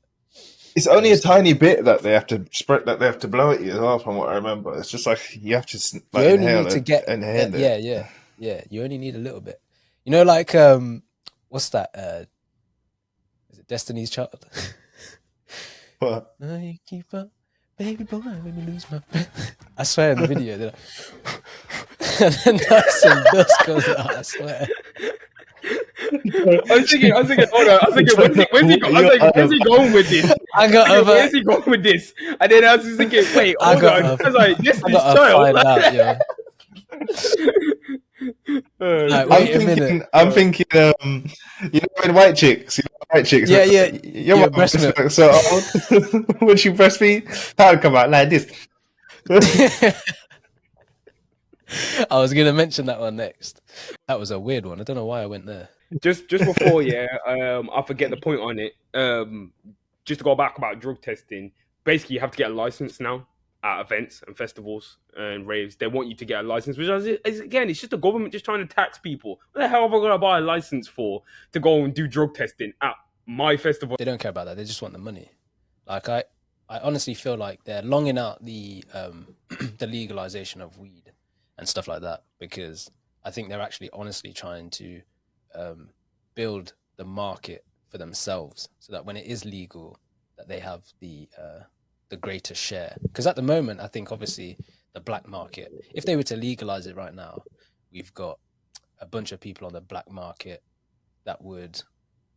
It's only a tiny bit that they have to spread, that they have to blow at you as well, from what I remember. It's just like you have to like, you only inhale need to it, get inhale it. Yeah. You only need a little bit. You know, like what's that? Is it Destiny's Child? What? No, you keep up, baby boy, let me lose my breath. I swear in the video, they're like, and then some dust comes out. I swear. I was thinking, hold on. I was thinking, where's he going with this? Where's he going with this? And then I was just thinking, wait, hold on. I was like, this is child. Find out, yeah. Like, I'm thinking, you know, when white chicks, Yeah. Your mum breast milk. looks so old. When she breastfeed, that would come out like this. I was gonna mention that one next. That was a weird one. I don't know why I went there. Just before, I forget the point on it. Just to go back about drug testing. Basically, you have to get a license now at events and festivals and raves. They want you to get a license, which is again, it's just the government just trying to tax people. What the hell have I got to buy a license for to go and do drug testing at my festival? They don't care about that. They just want the money. Like I honestly feel like they're longing out the the legalization of weed and stuff like that, because I think they're actually honestly trying to build the market for themselves, so that when it is legal, that they have the greater share. Because at the moment, I think obviously the black market, if they were to legalize it right now, we've got a bunch of people on the black market that would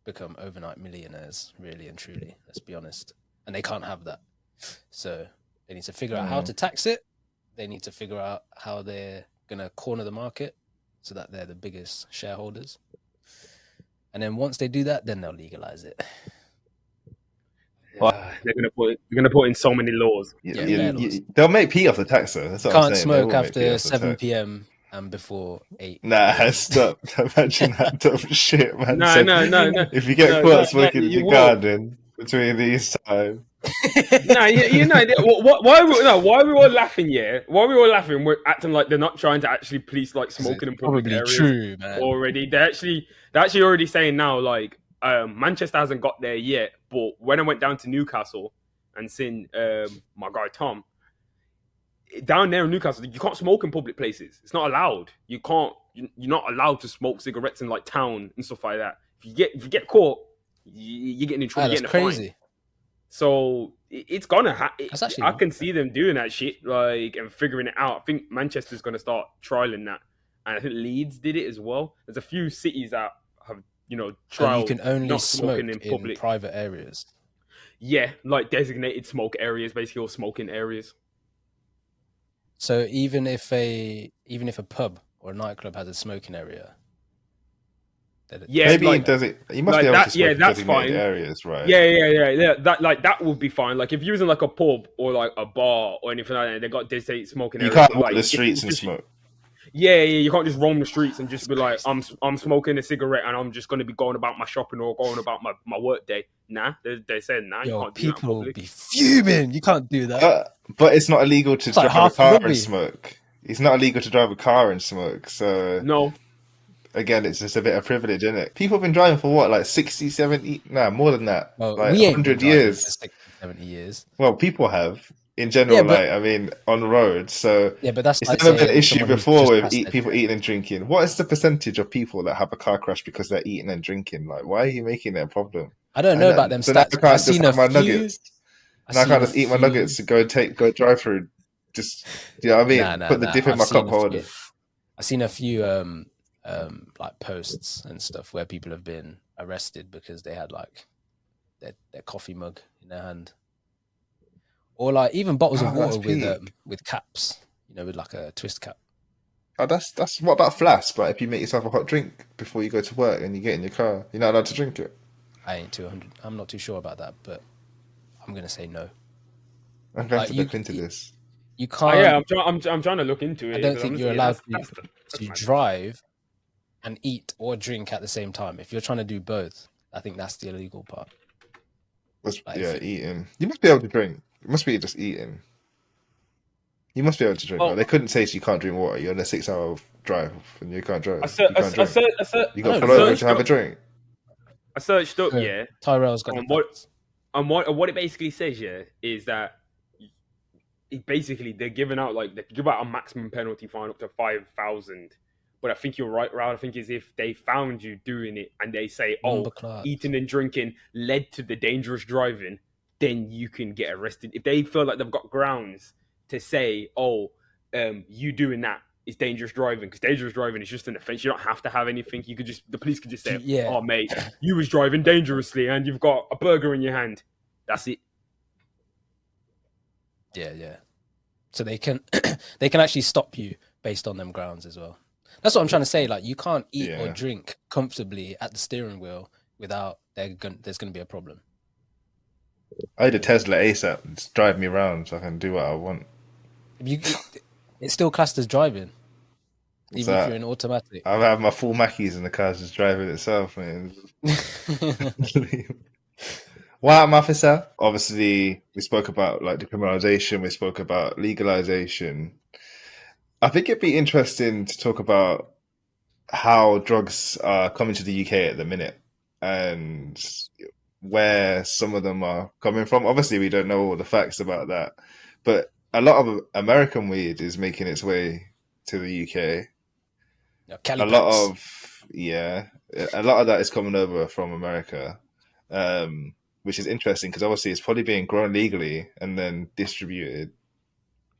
become overnight millionaires, really and truly. Let's be honest, and they can't have that. So they need to figure out how to tax it. They need to figure out how they're going to corner the market so that they're the biggest shareholders. And then once they do that, then they'll legalize it. They're gonna put in so many laws. They'll make pee off the tax though. That's what Can't I'm saying. smoke after 7 p.m. and before 8. Nah, stop. Imagine that dumb shit, man. No. If you get caught smoking in your garden between these times. Why we all laughing? Yeah, why we all laughing? We're acting like they're not trying to actually police like smoking in public areas. True, man. Already, they're actually already saying now, like Manchester hasn't got there yet, but when I went down to Newcastle and seen my guy Tom down there in Newcastle, you can't smoke in public places. It's not allowed. You're not allowed to smoke cigarettes in like town and stuff like that. If you get caught, you're getting in trouble. That's crazy. Fine. So it's gonna happen. I can see them doing that shit, like, and figuring it out. I think Manchester's gonna start trialing that, and I think Leeds did it as well. There's a few cities that have So you trial can only not smoke smoking in in public. private areas. Yeah, like designated smoke areas, basically, or smoking areas. So even if a pub or a nightclub has a smoking area, they Yeah, still Maybe he can't. does it. He must be like able to that. Yeah, smoke in that's designated fine. areas, right? Yeah. That would be fine. Like if you're using like a pub or like a bar or anything like that, they got designated smoking You areas. can't But walk like the if you streets and just smoke. yeah, you can't just roam the streets and just be like, I'm smoking a cigarette and I'm just going to be going about my shopping or going about my work day. Nah, they said nah, you Yo, can't do that in people public. be fuming. You can't do that. But it's not illegal to It's like drive a half the car and rugby. smoke. It's not illegal to drive a car and smoke. So No, again, it's just a bit of privilege, isn't it? People have been driving for what, like 60, 70, nah, more than that. Well, Like we ain't been 100 driving for years. 60, 70 years. Well, people have in Yeah, general, but like, I mean, on the road. So yeah, but that's it's like never been an saying issue someone who's before just with passed their people test. eating and drinking. What is the percentage of people that have a car crash because they're eating and drinking? Like, why are you making it a problem? I don't know about them So now stats. I I can't just seen a have my few. nuggets. I Now I seen can't a just eat my few. nuggets to go drive through. Just, you know what I mean? Nah. Put the dip in I've my seen cup a holder. few. I've seen a few like posts and stuff where people have been arrested because they had like their coffee mug in their hand, or like even bottles of Oh, that's water peak. with caps, with like a twist cap. Oh, that's what about flask? But if you make yourself a hot drink before you go to work and you get in your car, you're not allowed to drink it. I ain't 200. I'm not too sure about that, but I'm gonna say no. I'm going Like to look into this. you oh, yeah, can't. I'm trying to look into it. I don't Because think I'm you're yeah, allowed that's to mad. drive and eat or drink at the same time. If you're trying to do both, I think that's the illegal part. Like Yeah, eating. You must be able to drink. It must be just eating. You must be able to drink. Well, Like, they couldn't say you can't drink water. You're on a 6 hour drive and you can't drive. I searched, You can't drink. You got I to don't pull know. over to have a drink. I searched up, So, yeah. Tyrell's got the What facts. and what it basically says, yeah, is that they're giving out they give out a maximum penalty fine up to 5,000. But I think you're right, Rod. I think is if they found you doing it and they say, Number class. eating and drinking led to the dangerous driving, then you can get arrested. If they feel like they've got grounds to say, you doing that is dangerous driving, because dangerous driving is just an offense. You don't have to have anything. The police could just say, Yeah. oh mate, you was driving dangerously and you've got a burger in your hand. That's it. Yeah. So they can actually stop you based on them grounds as well. That's what I'm trying to say. Like, you can't eat or drink comfortably at the steering wheel without there's going to be a problem. I had a Tesla ASAP. Just drive me around so I can do what I want. It's still classed as driving, even if you're in automatic. I have my full Mackies and the car's just driving itself, man. Wow, officer. Obviously, we spoke about decriminalization. We spoke about legalization. I think it'd be interesting to talk about how drugs are coming to the UK at the minute and where some of them are coming from. Obviously, we don't know all the facts about that, but a lot of American weed is making its way to the UK. A lot of that is coming over from America, which is interesting because obviously it's probably being grown legally and then distributed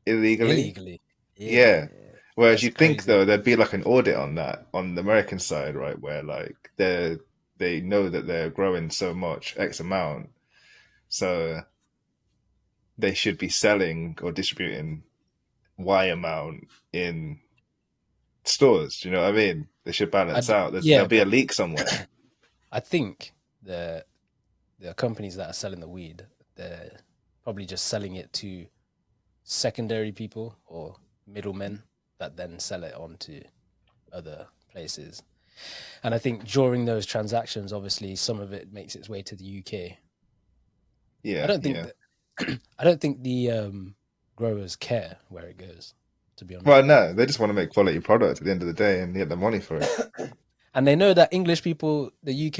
illegally. Yeah. Whereas you'd think though there'd be like an audit on that on the American side, right? Where they know that they're growing so much X amount, so they should be selling or distributing Y amount in stores. Do you know what I mean? They should balance out. There'll be a leak somewhere. I think the companies that are selling the weed, they're probably just selling it to secondary people or middlemen that then sell it on to other places. And I think during those transactions, obviously, some of it makes its way to the UK. Yeah, I don't think the growers care where it goes, to be honest. Well, no, they just want to make quality product at the end of the day and get the money for it. And they know that English people, the UK,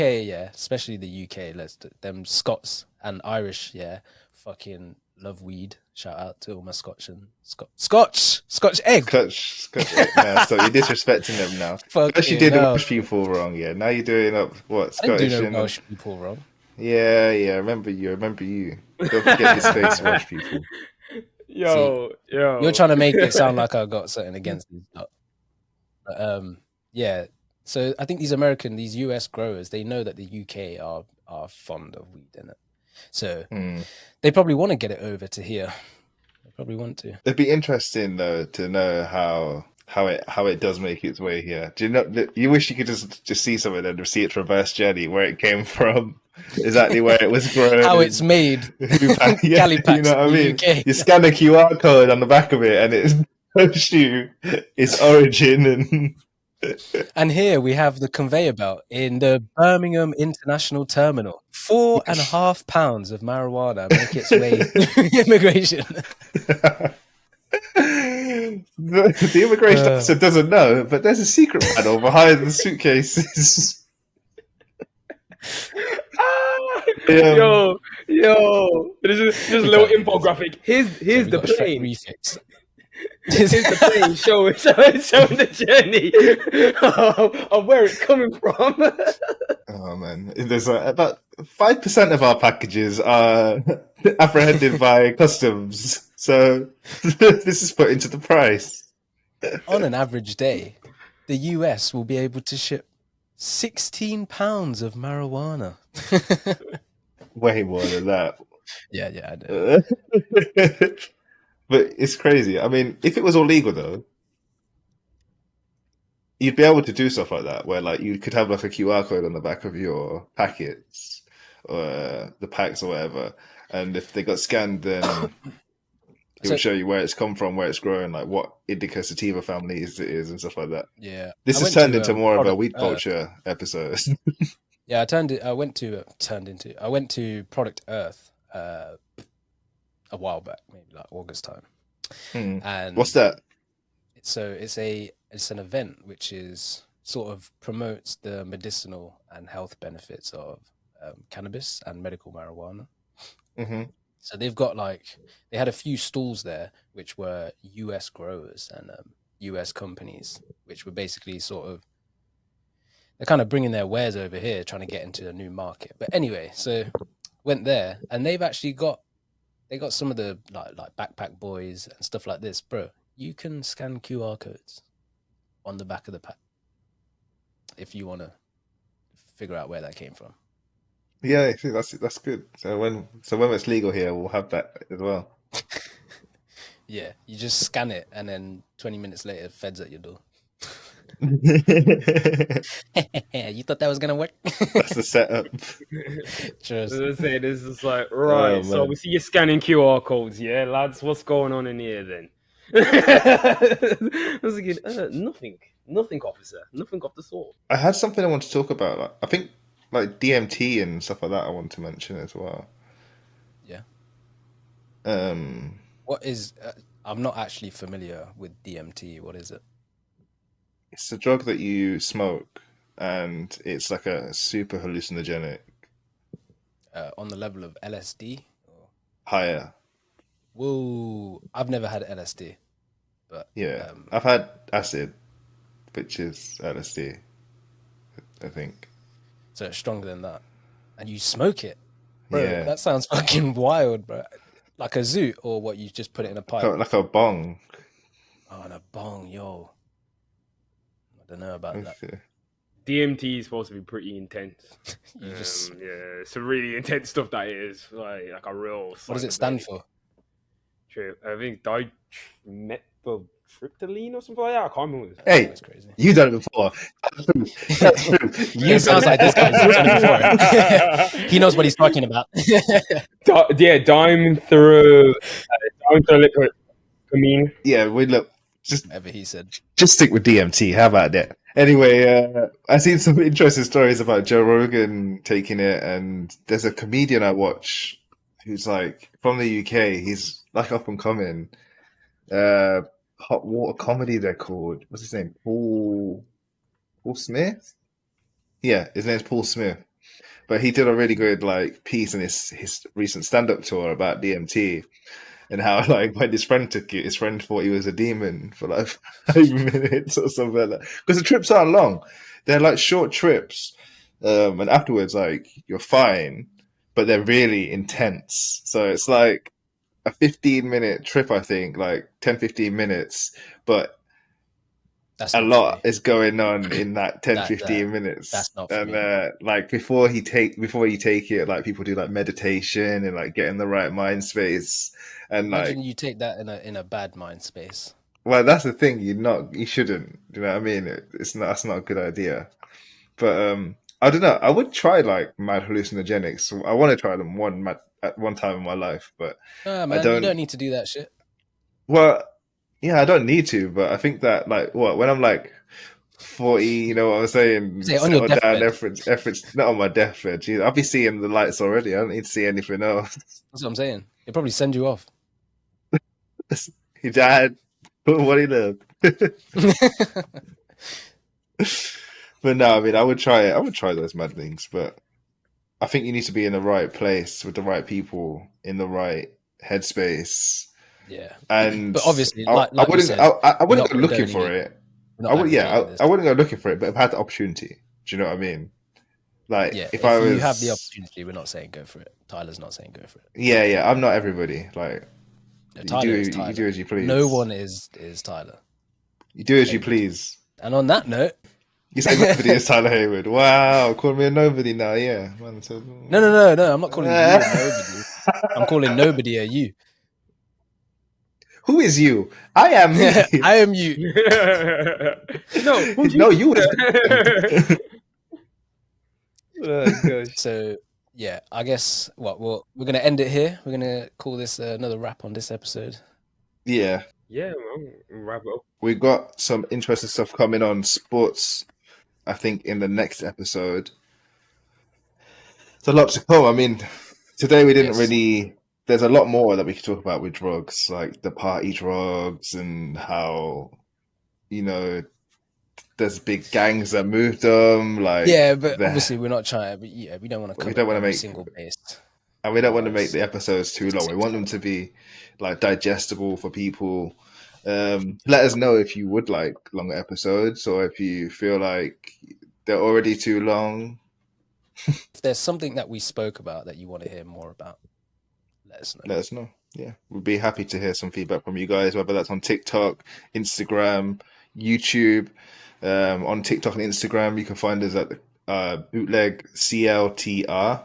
especially the UK, them Scots and Irish, fucking love weed. Shout out to all my Scotch egg. Scotch egg. No, so you're disrespecting them now. First you did Welsh people wrong, yeah. Now you're doing up what Scottish? I didn't do no Welsh people wrong. Yeah. Remember you. Don't forget his face, Welsh people. Yo. You're trying to make it sound like I got something against these. But, So I think these US growers, they know that the UK are fond of weed in it. So they probably want to get it over to here. They probably want to. It'd be interesting though to know how it does make its way here. Do you know? You wish you could just see something and see its reverse journey, where it came from, exactly where it was grown, How it's made. Yeah, you know what I mean. UK. You scan a QR code on the back of it, and it shows you its origin. And here we have the conveyor belt in the Birmingham International Terminal. 4.5 pounds of marijuana make its way through immigration. The immigration officer doesn't know, but there's a secret panel behind the suitcases. Yo, this is a little infographic. Here's the plane. Refix. Here's the plane showing the journey of where it's coming from. Oh man, there's about 5% of our packages are apprehended by customs, so this is put into the price. On an average day, the US will be able to ship 16 pounds of marijuana. Way more than that. Yeah, I know. But it's crazy. I mean, if it was all legal though, you'd be able to do stuff like that, where like you could have like a QR code on the back of your packets or the packs or whatever, and if they got scanned, then it would show you where it's come from, where it's grown, like what indica sativa families it is, and stuff like that. Yeah, this has turned into more of a weed culture episode. Yeah, I went to Product Earth a while back, maybe like August time. And what's that? So it's an event which is sort of promotes the medicinal and health benefits of cannabis and medical marijuana. So they've got they had a few stalls there which were US growers and US companies, which were basically they're kind of bringing their wares over here, trying to get into a new market. But anyway, so went there, and they got some of the like backpack boys and stuff like this, bro. You can scan QR codes on the back of the pack if you want to figure out where that came from. Yeah, that's good. So when it's legal here, we'll have that as well. Yeah, you just scan it, and then 20 minutes later, feds at your door. You thought that was gonna work? That's the setup. As I say, this is like right. So we see you scanning QR codes, yeah, lads. What's going on in here then? I was thinking, nothing, officer, nothing of the sort. I had something I want to talk about. I think like DMT and stuff like that. I want to mention as well. Yeah. What is? I'm not actually familiar with DMT. What is it? It's a drug that you smoke, and it's like a super hallucinogenic. On the level of LSD? Or... Higher. Whoa! I've never had LSD, but yeah, I've had acid, which is LSD, I think. So it's stronger than that, and you smoke it, bro. Yeah. That sounds fucking wild, bro. Like a zoot, or what? You just put it in a pipe? Like a bong. Oh, and a bong, yo. I don't know about that. DMT is supposed to be pretty intense. Yeah, it's some really intense stuff that is. Like a real. What does it stand for? True. I think dimethyltryptamine or something like that. I can't remember. Hey, that's crazy. You done it before. That's true. You sounds like this guy's done it before. He knows what he's talking about. dimethyltryptamine. Yeah, we look. Whatever he said. Just stick with DMT. How about that? Anyway, I've seen some interesting stories about Joe Rogan taking it, and there's a comedian I watch who's like from the UK. He's like up and coming. Hot water comedy. They're called. What's his name? Paul Smith. Yeah, his name's Paul Smith. But he did a really good piece in his recent stand-up tour about DMT. And how, when his friend took it, his friend thought he was a demon for 5 minutes or something like that. Because the trips aren't long. They're short trips. And afterwards, you're fine. But they're really intense. So it's a 15-minute trip, I think, 10, 15 minutes. But That's a not for lot me. is going on in that 10, That 15 minutes. that's not for And me. like before you take it, like people do like meditation and like get in the right mind space. And like, Imagine you take that in a bad mind space. well, that's the thing. You shouldn't. Do you know what I mean? That's not a good idea. But I don't know. I would try like mad hallucinogenics. I want to try them at one time in my life, but Ah, I man, you don't. don't need to do that shit. Well, yeah, I don't need to, but I think that like when I'm like 40, you know what I'm saying, Say on your settle down, deathbed. efforts not on my deathbed. Jeez, I'll be seeing the lights already. I don't need to see anything else. That's what I'm saying. It'll probably send you off. He died. What he lived. But no, I mean, I would try it. I would try those mad things, but I think you need to be in the right place with the right people in the right headspace. Yeah. And But obviously, I, like I like we wouldn't, said, I we're wouldn't not go looking condoning for it. it. We're not advocating this. I wouldn't go looking for it, but if I had the opportunity, do you know what I mean? Like Yeah, if I if you have the was, opportunity, we're not saying go for it. Tyler's not saying go for it. yeah, I'm not everybody. Like No, Tyler is you Tyler. do as you please. No one is Tyler. You do as you Hayward. please. And on that note, You say nobody is Tyler Hayward. Wow, call me a nobody now. Yeah, man. So, no. I'm not calling you a nobody. I'm calling nobody a you. who is you? I am me. I am you. No, who'd No, you? you is. Oh gosh. So yeah, I guess we're gonna end it here. We're gonna call this another wrap on this episode. Yeah, Yeah, man, wrap it up. we got some interesting stuff coming on sports. I think in the next episode, it's a lot to come. I mean, today we didn't Yes. really. There's a lot more that we could talk about with drugs, like the party drugs and how, you know, there's big gangs that moved them. Like, Yeah, but obviously we're not trying. But yeah, we don't want to we cover don't want to every make, single base. and we don't want to make Otherwise, the episodes too it's a long. We want them 6 to be like digestible for people. Let us know if you would like longer episodes or if you feel like they're already too long. If there's something that we spoke about that you want to hear more about, let us know. Let us know. Yeah, we'd be happy to hear some feedback from you guys, whether that's on TikTok, Instagram, YouTube. On TikTok and Instagram, you can find us at Bootleg CLTR.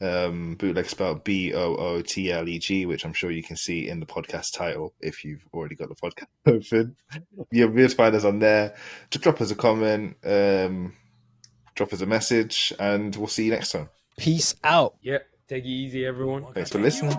Bootleg spelled BOOTLEG, which I'm sure you can see in the podcast title if you've already got the podcast open. You'll be able to find us on there. Just drop us a comment, drop us a message, and we'll see you next time. Peace out. Yeah, take it easy, everyone. Thanks for listening.